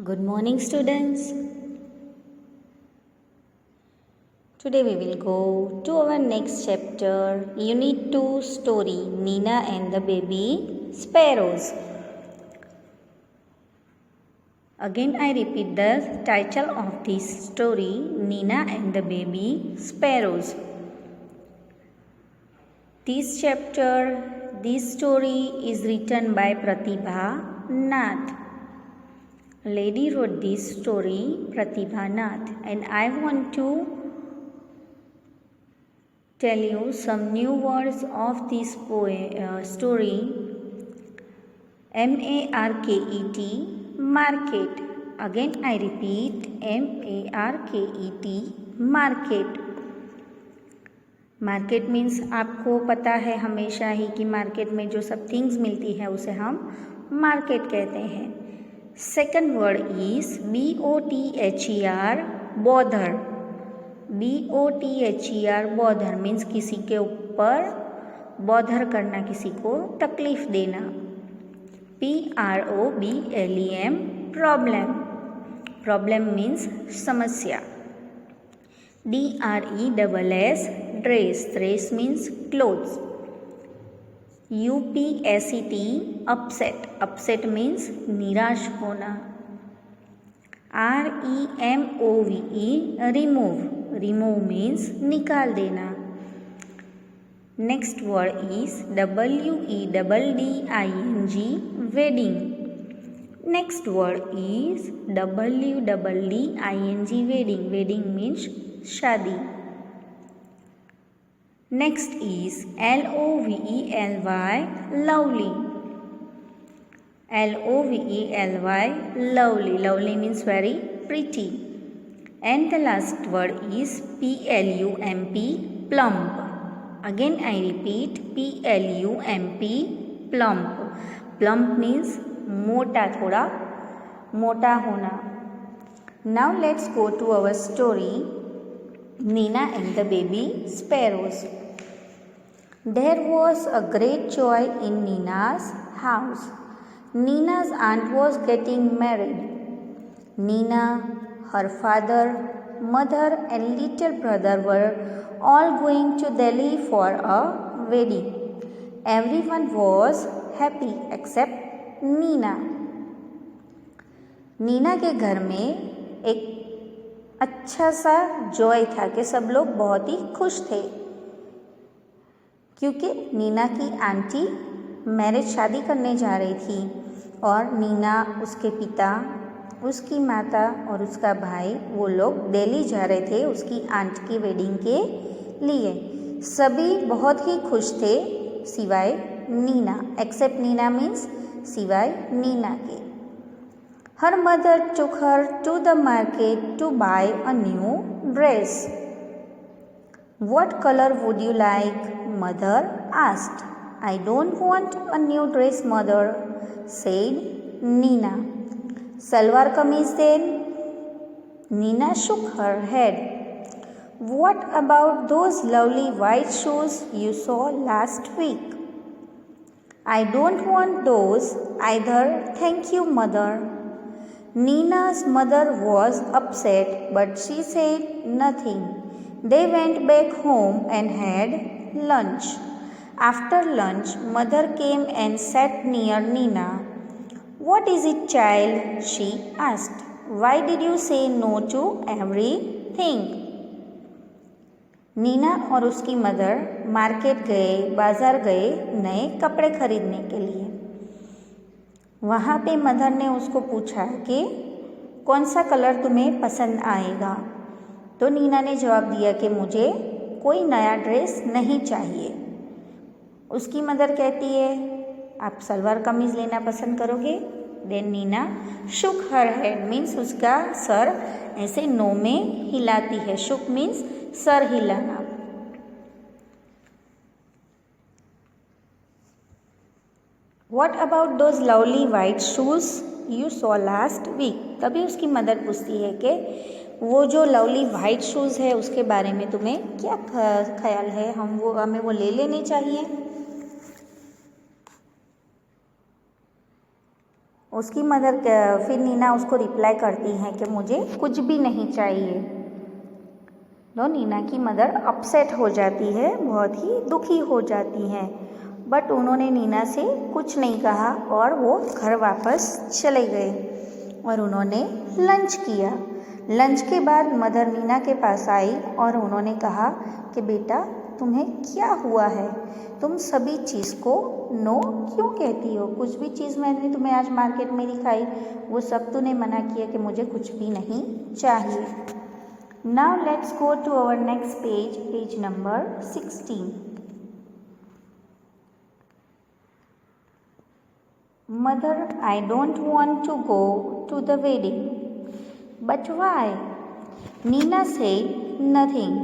Good morning, students. Today we will go to our next chapter, Unit 2 story, Nina and the Baby Sparrows. Again, I repeat the title of this story, Nina and the Baby Sparrows. This story is written by Pratibha Nath. Lady wrote this story, Pratibha Nath, and I want to tell you some new words of this story. M-A-R-K-E-T, market. Again I repeat, M-A-R-K-E-T, market. Market means आपको पता है हमेशा ही कि market में जो सब things मिलती है उसे हम मार्केट कहते हैं. Second word is B-O-T-H-E-R, bother. B-O-T-H-E-R, bother means किसी के ऊपर बॉदर करना, किसी को तकलीफ देना. P-R-O-B-L-E-M, problem. प्रॉब्लम मीन्स समस्या. D-R-E-S-S, dress. Dress means clothes. U-P-S-E-T, upset. Upset means निराश होना. R-E-M-O-V-E, remove. रिमूव मीन्स निकाल देना. Next word is W-E-D-D-I-N-G, wedding. Next word is W-D-D-I-N-G, wedding. Wedding means शादी. Next is L-O-V-E-L-Y, lovely. L-O-V-E-L-Y, lovely. Lovely means very pretty. And the last word is P-L-U-M-P, plump. Again I repeat, P-L-U-M-P, plump. Plump means मोटा, थोड़ा मोटा होना. Now let's go to our story, Nina and the Baby Sparrows. There was a great joy in Nina's house. Nina's aunt was getting married. Nina, her father, mother and little brother were all going to Delhi for a wedding. Everyone was happy except Nina. Neena के घर में एक अच्छा सा Joy था कि सब लोग बहुत ही खुश थे, क्योंकि नीना की आंटी मैरिज शादी करने जा रही थी और नीना, उसके पिता, उसकी माता और उसका भाई वो लोग दिल्ली जा रहे थे उसकी आंट की वेडिंग के लिए. सभी बहुत ही खुश थे सिवाय नीना. एक्सेप्ट नीना मीन्स सिवाय नीना के. Her mother took her to the market to buy a new dress. What color would you like? Mother asked. I don't want a new dress, mother, said Nina. Salwar kameez then? Nina shook her head. What about those lovely white shoes you saw last week? I don't want those either, thank you, mother. Nina's mother was upset, but she said nothing. They went back home and had lunch. After lunch, mother came and sat near Nina. What is it, child? She asked. Why did you say no to everything? Neena और उसकी mother market गए, बाजार गए नए कपड़े खरीदने के लिए. वहाँ पे मदर ने उसको पूछा कि कौन सा कलर तुम्हें पसंद आएगा. तो नीना ने जवाब दिया कि मुझे कोई नया ड्रेस नहीं चाहिए. उसकी मदर कहती है आप सलवार कमीज़ लेना पसंद करोगे. देन नीना शुक हर हेड मीन्स उसका सर ऐसे नो में हिलाती है. शुक मीन्स सर हिलाना. What about those lovely white shoes you saw last week? तभी उसकी मदर पूछती है कि वो जो लवली वाइट शूज़ है उसके बारे में तुम्हें क्या ख्याल है, हमें वो ले लेने चाहिए. उसकी मदर फिर नीना उसको रिप्लाई करती है कि मुझे कुछ भी नहीं चाहिए। तो नीना की मदर अपसेट हो जाती है, बहुत ही दुखी हो जाती हैं, बट उन्होंने नीना से कुछ नहीं कहा और वो घर वापस चले गए और उन्होंने लंच किया। लंच के बाद मदर नीना के पास आई और उन्होंने कहा कि बेटा तुम्हें क्या हुआ है, तुम सभी चीज़ को नो क्यों कहती हो? कुछ भी चीज़ मैंने तुम्हें आज मार्केट में दिखाई वो सब तूने मना किया कि मुझे कुछ भी नहीं चाहिए। Now let's go to our next page, page number 16। Mother, I don't want to go to the wedding. But why? Nina said nothing.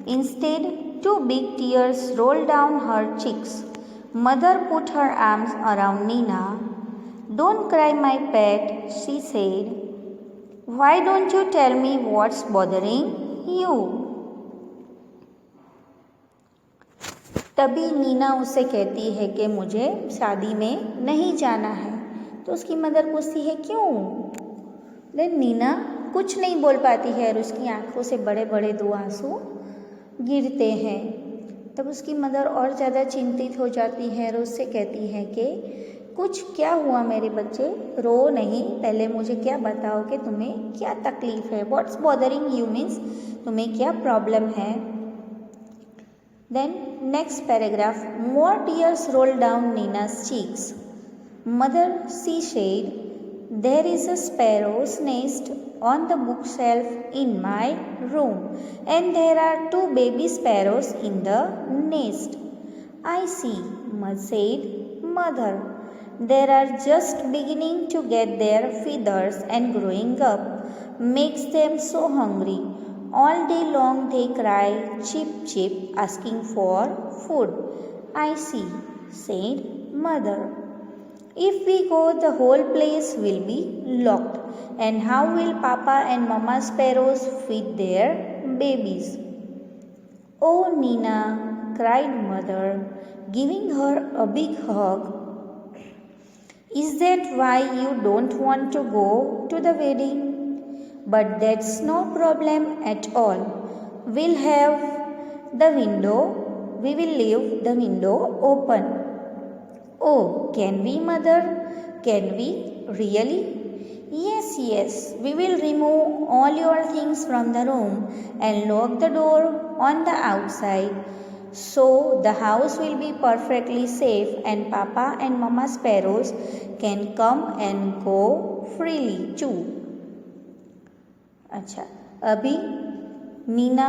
Instead, two big tears rolled down her cheeks. Mother put her arms around Nina. Don't cry, my pet, she said. Why don't you tell me what's bothering you? तभी नीना उससे कहती है कि मुझे शादी में नहीं जाना है। तो उसकी मदर पूछती है क्यों? देन नीना कुछ नहीं बोल पाती है और उसकी आंखों से बड़े बड़े 2 आंसू गिरते हैं। तब उसकी मदर और ज़्यादा चिंतित हो जाती है और उससे कहती है कि कुछ क्या हुआ मेरे बच्चे, रो नहीं, पहले मुझे क्या बताओ कि तुम्हें क्या तकलीफ़ है। व्हाट्स बॉदरिंग यू मीन्स तुम्हें क्या प्रॉब्लम है। Then next paragraph, more tears rolled down Nina's cheeks. Mother, she said, there is a sparrow's nest on the bookshelf in my room and there are 2 baby sparrows in the nest. I see, said Mother. They are just beginning to get their feathers and growing up makes them so hungry. All day long they cry, chip, chip, asking for food. I see, said Mother. If we go, the whole place will be locked. And how will Papa and Mama sparrows feed their babies? Oh, Nina, cried Mother, giving her a big hug. Is that why you don't want to go to the wedding? But that's no problem at all. We will leave the window open. Oh, can we, Mother? Can we? Really? Yes, we will remove all your things from the room and lock the door on the outside. So the house will be perfectly safe and Papa and Mama sparrows can come and go freely too. अच्छा, अभी नीना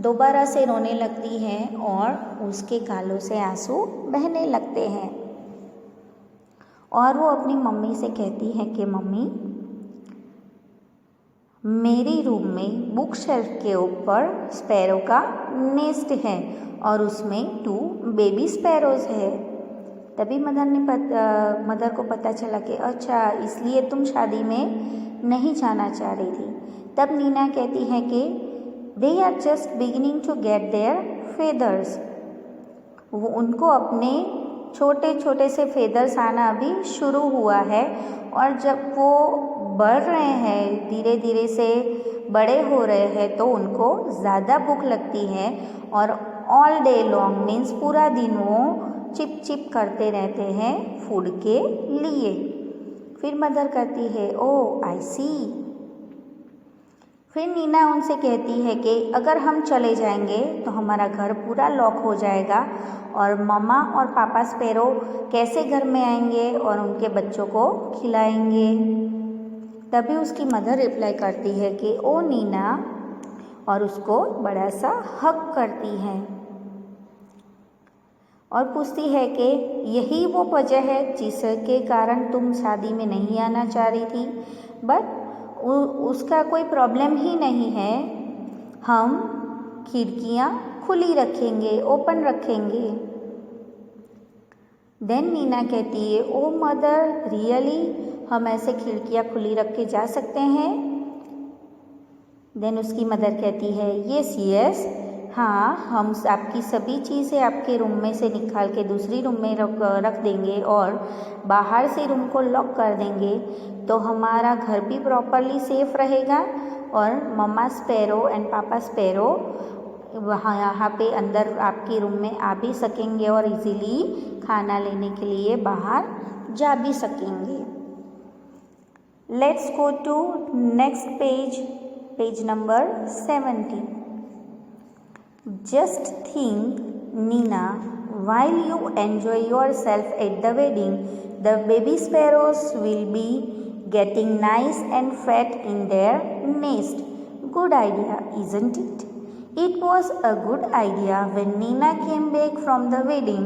दोबारा से रोने लगती है और उसके गालों से आंसू बहने लगते हैं और वो अपनी मम्मी से कहती है कि मम्मी, मेरी रूम में बुक शेल्फ के ऊपर स्पैरो का नेस्ट है और उसमें 2 बेबी स्पैरोज है। तभी मदर को पता चला कि अच्छा, इसलिए तुम शादी में नहीं जाना चाह रही थी। तब नीना कहती है कि they are just beginning to get their feathers. वो उनको अपने छोटे छोटे से फेदर्स आना अभी शुरू हुआ है और जब वो बढ़ रहे हैं, धीरे धीरे से बड़े हो रहे हैं, तो उनको ज़्यादा भूख लगती है और ऑल डे लॉन्ग मीन्स पूरा दिन वो चिप चिप करते रहते हैं फूड के लिए। फिर मदर कहती है ओह आई सी। फिर नीना उनसे कहती है कि अगर हम चले जाएंगे तो हमारा घर पूरा लॉक हो जाएगा और मम्मा और पापा स्पैरो कैसे घर में आएंगे और उनके बच्चों को खिलाएंगे। तभी उसकी मदर रिप्लाई करती है कि ओ नीना, और उसको बड़ा सा हक करती है और पूछती है कि यही वो वजह है जिसके कारण तुम शादी में नहीं आना चाह रही थी। बट उसका कोई प्रॉब्लम ही नहीं है, हम खिड़कियाँ खुली रखेंगे, ओपन रखेंगे। देन नीना कहती है ओ मदर रियली, हम ऐसे खिड़कियाँ खुली रख के जा सकते हैं? देन उसकी मदर कहती है यस हाँ, हम आपकी सभी चीज़ें आपके रूम में से निकाल के दूसरी रूम में रख देंगे और बाहर से रूम को लॉक कर देंगे, तो हमारा घर भी प्रॉपरली सेफ रहेगा और मम्मा स्पैरो एंड पापा स्पैरो वहाँ यहाँ पे अंदर आपके रूम में आ भी सकेंगे और इजीली खाना लेने के लिए बाहर जा भी सकेंगे। Let's go to next page, page number 70। Just think, Nina, while you enjoy yourself at the wedding, the baby sparrows will be getting nice and fat in their nest. Good idea, isn't it? It was a good idea. When Nina came back from the wedding,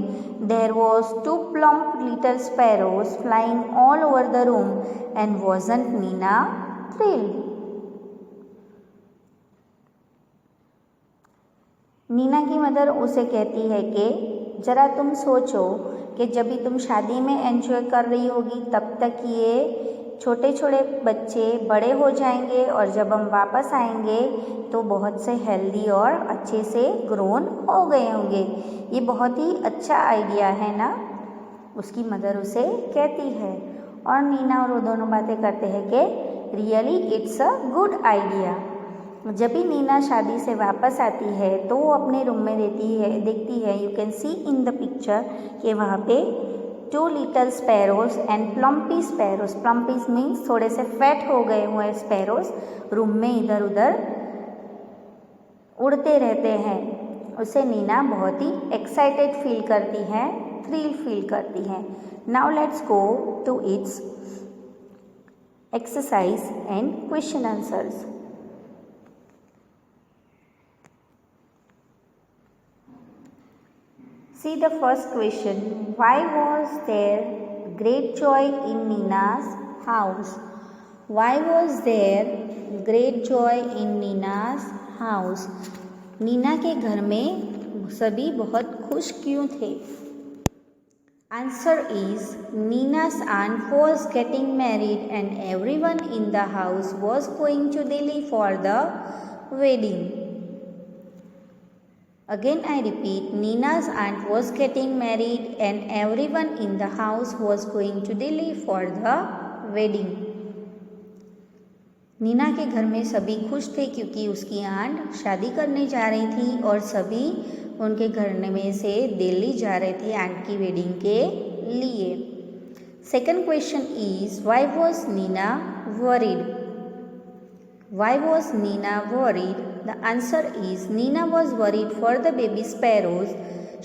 there was 2 plump little sparrows flying all over the room, and wasn't Nina thrilled? Nina की mother उसे कहती है कि ज़रा तुम सोचो कि जब भी तुम शादी में एंजॉय कर रही होगी तब तक ये छोटे छोटे बच्चे बड़े हो जाएंगे और जब हम वापस आएंगे तो बहुत से हेल्दी और अच्छे से ग्रोन हो गए होंगे। ये बहुत ही अच्छा आइडिया है ना, उसकी मदर उसे कहती है। और नीना और वो दोनों बातें करते हैं कि really it's a good idea. जब भी नीना शादी से वापस आती है तो वो अपने रूम में देखती है you can see in the picture कि वहाँ पे 2 little sparrows and plumpy sparrows, plumpies means थोड़े से फैट हो गए हुए स्पैरोज रूम में इधर उधर उड़ते रहते हैं। उसे नीना बहुत ही एक्साइटेड फील करती है, थ्रिल फील करती है। Now let's go to its exercise and question answers. See the first question. Why was there great joy in Nina's house? Why was there great joy in Nina's house? Nina के घर में सभी बहुत खुश क्यों थे? Answer is Nina's aunt was getting married and everyone in the house was going to Delhi for the wedding. Again I repeat, Nina's aunt was getting married and everyone in the house was going to Delhi for the wedding. Neena के घर में सभी खुश थे क्योंकि उसकी aunt शादी करने जा रही थी और सभी उनके घर में से दिल्ली जा रहे थे आंट की वेडिंग के लिए। Second question is why was Nina worried? Why was Nina worried? The answer is Nina was worried for the baby sparrows.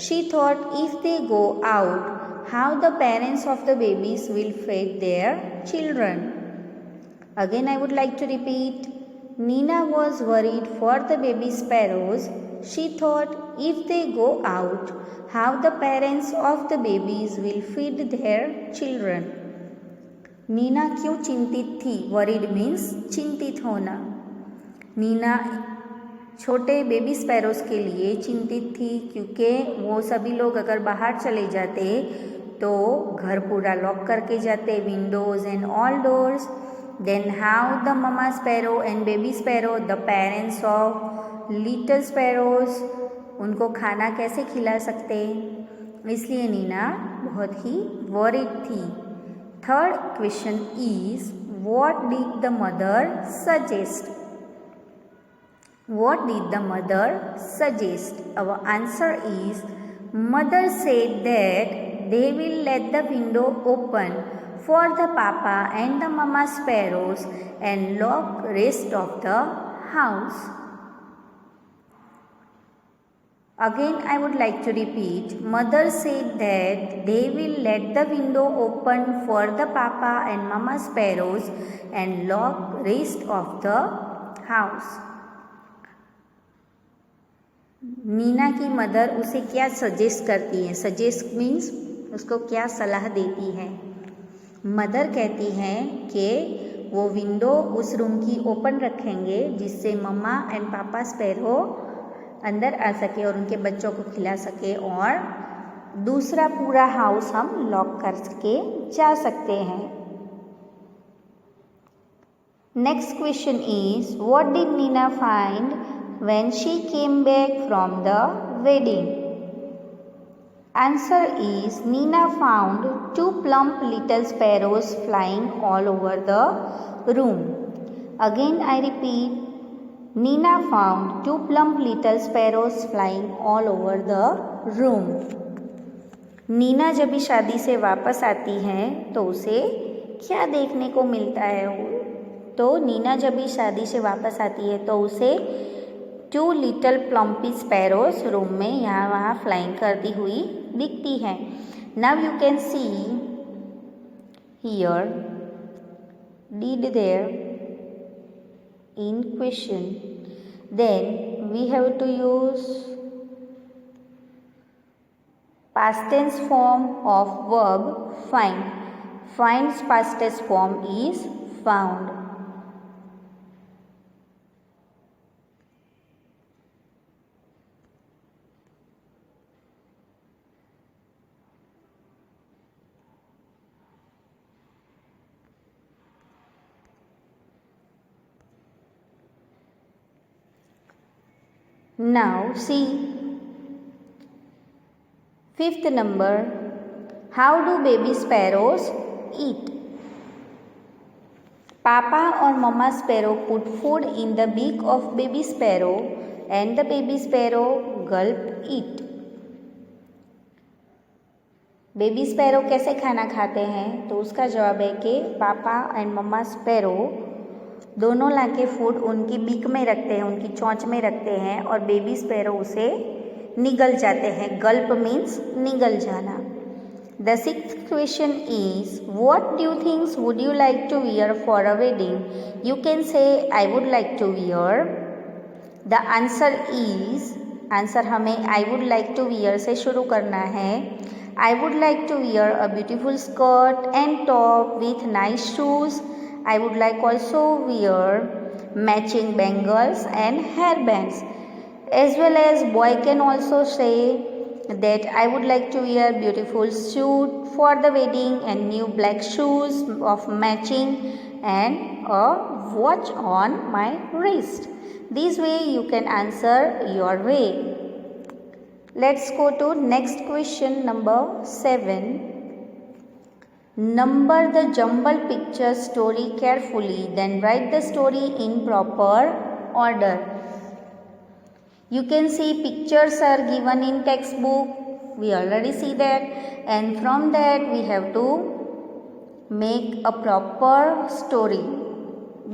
She thought if they go out, how the parents of the babies will feed their children. Again I would like to repeat. Nina was worried for the baby sparrows. She thought if they go out, how the parents of the babies will feed their children. Nina क्यों चिंतित थी? Worried means चिंतित होना। नीना छोटे baby sparrows के लिए चिंतित थी क्योंकि वो सभी लोग अगर बाहर चले जाते तो घर पूरा लॉक करके जाते, windows and all doors. Then how the mama sparrow and baby sparrow, the parents of little sparrows, उनको खाना कैसे खिला सकते, इसलिए नीना बहुत ही वरीड थी। Third question is what did the mother suggest? What did the mother suggest? Our answer is mother said that they will let the window open for the papa and the mama sparrows and lock rest of the house. Again I would like to repeat, mother said that they will let the window open for the papa and mama sparrows and lock rest of the house. Nina की mother उसे क्या suggest करती है? Suggest means उसको क्या सलाह देती है? मदर कहती है कि वो विंडो उस रूम की ओपन रखेंगे जिससे मम्मा एंड पापा स्पैरो अंदर आ सके और उनके बच्चों को खिला सके और दूसरा पूरा हाउस हम लॉक कर सके जा सकते हैं। Next question is what did Nina find when she came back from the wedding? Answer is Nina found two plump little sparrows flying all over the room. Again I repeat, Nina found two plump little sparrows flying all over the room. Nina जब भी शादी से वापस आती है तो उसे क्या देखने को मिलता है? तो नीना जब भी शादी से वापस आती है तो उसे two little plumpy sparrows room में यहाँ वहाँ फ्लाइंग करती हुई दिखती है. Now you can see here did there in question. Then we have to use past tense form of verb find. Find's past tense form is found. Now see fifth number. How do baby sparrows eat? Papa or Mama sparrow put food in the beak of baby sparrow and the baby sparrow gulp it. Baby sparrow कैसे खाना खाते हैं? तो उसका जवाब है कि पापा एंड मम्मा स्पैरो दोनों लाके फूड उनकी बीक में रखते हैं, उनकी चोंच में रखते हैं और बेबी स्पैरो उसे निगल जाते हैं. गल्प मीन्स निगल जाना. The sixth question is what do things would you like to wear for a wedding? You can say I would like to wear. The answer is, answer हमें I would like to wear से शुरू करना है. I would like to wear a beautiful skirt and top with nice shoes. I would like also wear matching bangles and hair bands. As well as boy can also say that I would like to wear beautiful suit for the wedding and new black shoes of matching and a watch on my wrist. This way you can answer your way. Let's go to next question number 7. Number the jumbled picture story carefully, then write the story in proper order. You can see pictures are given in textbook. We already see that, and from that we have to make a proper story.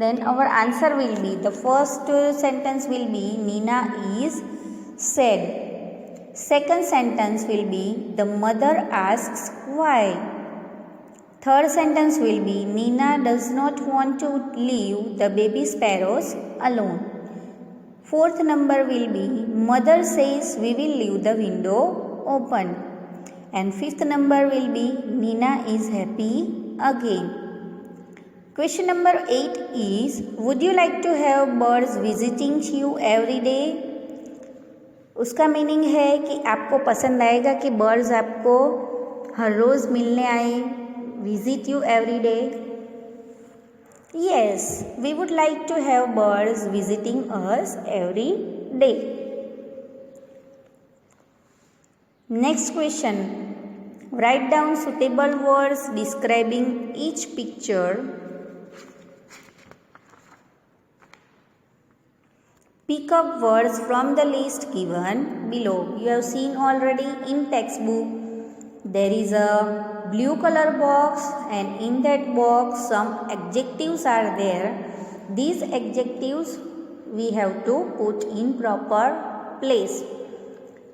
Then our answer will be, the first sentence will be Nina is sad. Second sentence will be the mother asks why. Third sentence will be Nina does not want to leave the baby sparrows alone. Fourth number will be mother says we will leave the window open. And fifth number will be Nina is happy again. Question number 8 is would you like to have birds visiting you every day? उसका meaning है कि आपको पसंद आएगा कि birds आपको हर रोज़ मिलने आए, visit you every day. Yes, we would like to have birds visiting us every day. Next question. Write down suitable words describing each picture. Pick up words from the list given below. You have seen already in textbook. There is a blue color box and in that box some adjectives are there. These adjectives we have to put in proper place.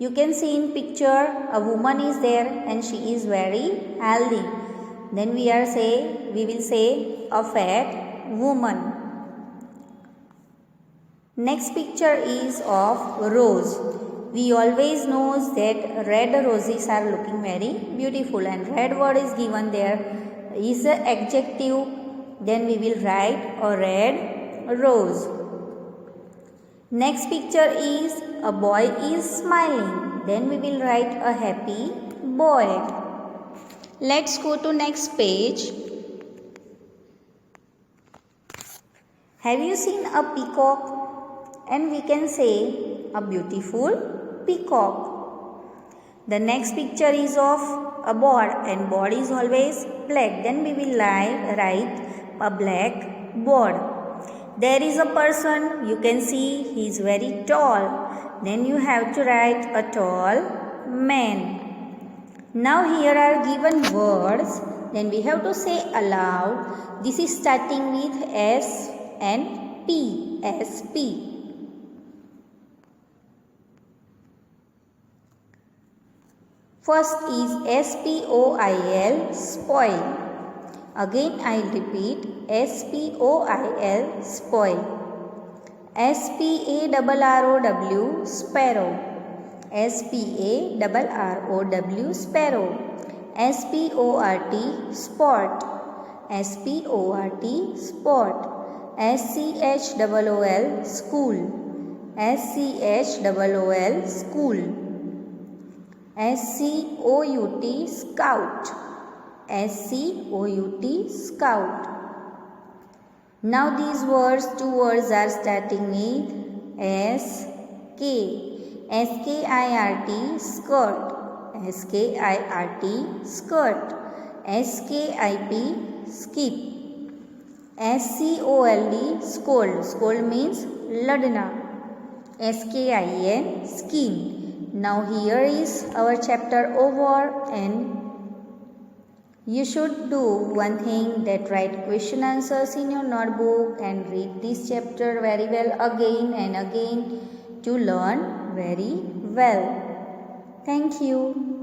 You can see in picture a woman is there and she is very healthy. Then we will say a fat woman. Next picture is of rose. We always know that red roses are looking very beautiful and red word is given there is an adjective. Then we will write a red rose. Next picture is a boy is smiling. Then we will write a happy boy. Let's go to next page. Have you seen a peacock? and we can say a beautiful peacock. The next picture is of a board, and board is always black. Then we will write a black board. There is a person, you can see he is very tall. Then you have to write a tall man. Now here are given words. Then we have to say aloud. This is starting with S and P. S-P. First is S-P-O-I-L, spoil. Again I will repeat S-P-O-I-L, spoil. S-P-A-R-R-O-W, sparrow. S-P-A-R-R-O-W, sparrow. S-P-O-R-T, sport. S-P-O-R-T, sport. S-C-H-O-O-L, school. S-C-H-O-O-L, school. S-C-O-U-T, scout. S-C-O-U-T, scout. Now these words, two words are starting with S-K. S-K-I-R-T, skirt. S-K-I-R-T, skirt. S-K-I-P, skip. S-C-O-L-D, scold. Scold means ladna. S-K-I-N, skin. Now here is our chapter over, and you should do one thing, that write question answers in your notebook and read this chapter very well again and again to learn very well. Thank you.